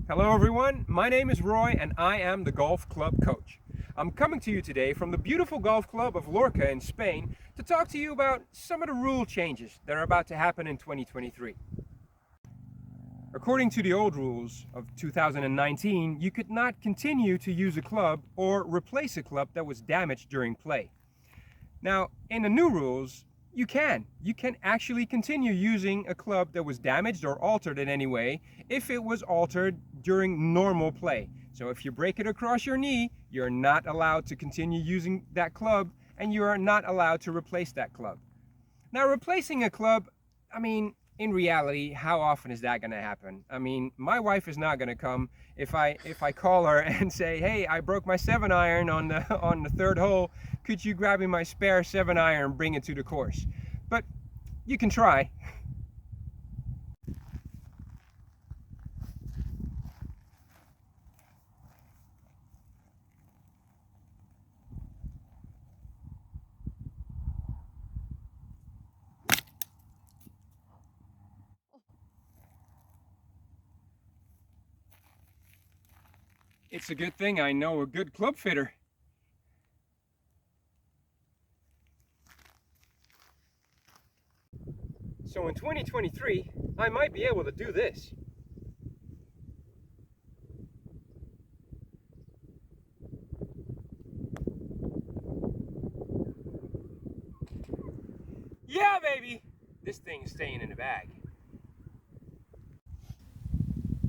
Hello everyone, my name is Roy and I am the golf club coach. I'm coming to you today from the beautiful golf club of Lorca in Spain to talk to you about some of the rule changes that are about to happen in 2023. According to the old rules of 2019, you could not continue to use a club or replace a club that was damaged during play. Now, in the new rules, you can actually continue using a club that was damaged or altered in any way if it was altered during normal play. So if you break it across your knee, you're not allowed to continue using that club and you are not allowed to replace that club. Now, replacing a club, in reality, how often is that going to happen? My wife is not going to come if I call her and say, "Hey, I broke my 7-iron on the third hole. Could you grab me my spare 7-iron and bring it to the course?" But you can try. It's a good thing I know a good club fitter. So in 2023, I might be able to do this. Yeah, baby! This thing is staying in the bag.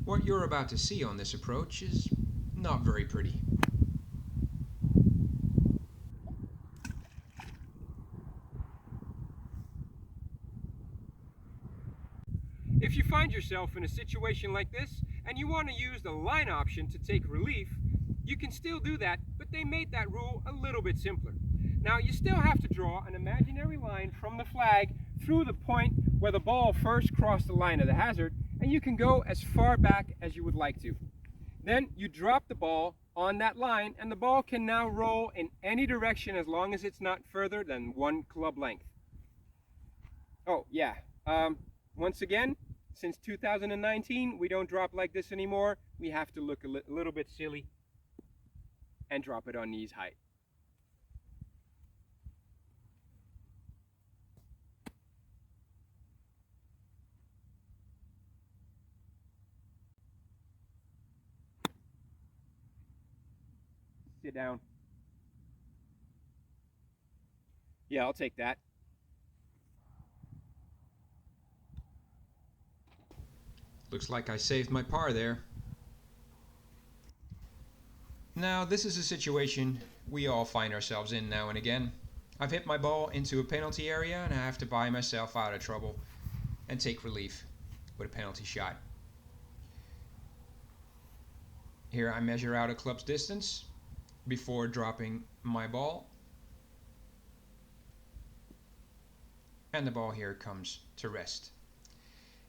What you're about to see on this approach is not very pretty. If you find yourself in a situation like this and you want to use the line option to take relief, you can still do that, but they made that rule a little bit simpler. Now, you still have to draw an imaginary line from the flag through the point where the ball first crossed the line of the hazard, and you can go as far back as you would like to. Then you drop the ball on that line, and the ball can now roll in any direction as long as it's not further than 1 club length. Oh, yeah. Once again, since 2019, we don't drop like this anymore. We have to look a little bit silly and drop it on knees height. Sit down. Yeah, I'll take that. Looks like I saved my par there. Now, this is a situation we all find ourselves in now and again. I've hit my ball into a penalty area and I have to buy myself out of trouble and take relief with a penalty shot. Here I measure out a club's distance before dropping my ball, and the ball here comes to rest.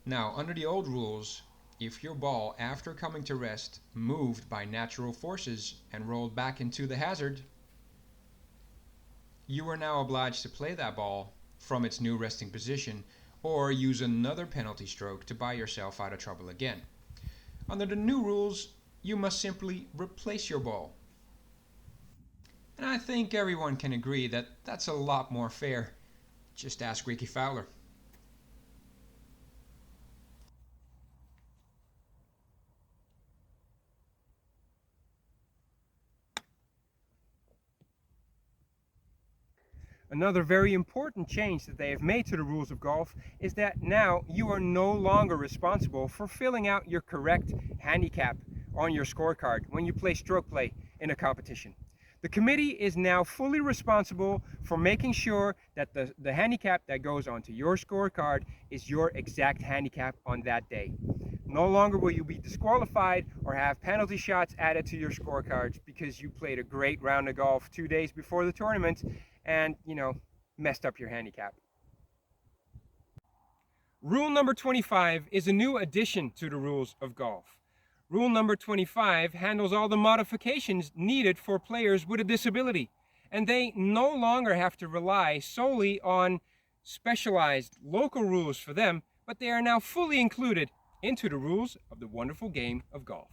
Now, under the old rules, if your ball, after coming to rest, moved by natural forces and rolled back into the hazard, you are now obliged to play that ball from its new resting position or use another penalty stroke to buy yourself out of trouble again. Under the new rules, you must simply replace your ball. And I think everyone can agree that that's a lot more fair. Just ask Ricky Fowler. Another very important change that they have made to the rules of golf is that now you are no longer responsible for filling out your correct handicap on your scorecard when you play stroke play in a competition. The committee is now fully responsible for making sure that the handicap that goes onto your scorecard is your exact handicap on that day. No longer will you be disqualified or have penalty shots added to your scorecards because you played a great round of golf 2 days before the tournament and, messed up your handicap. Rule number 25 is a new addition to the rules of golf. Rule number 25 handles all the modifications needed for players with a disability, and they no longer have to rely solely on specialized local rules for them, but they are now fully included into the rules of the wonderful game of golf.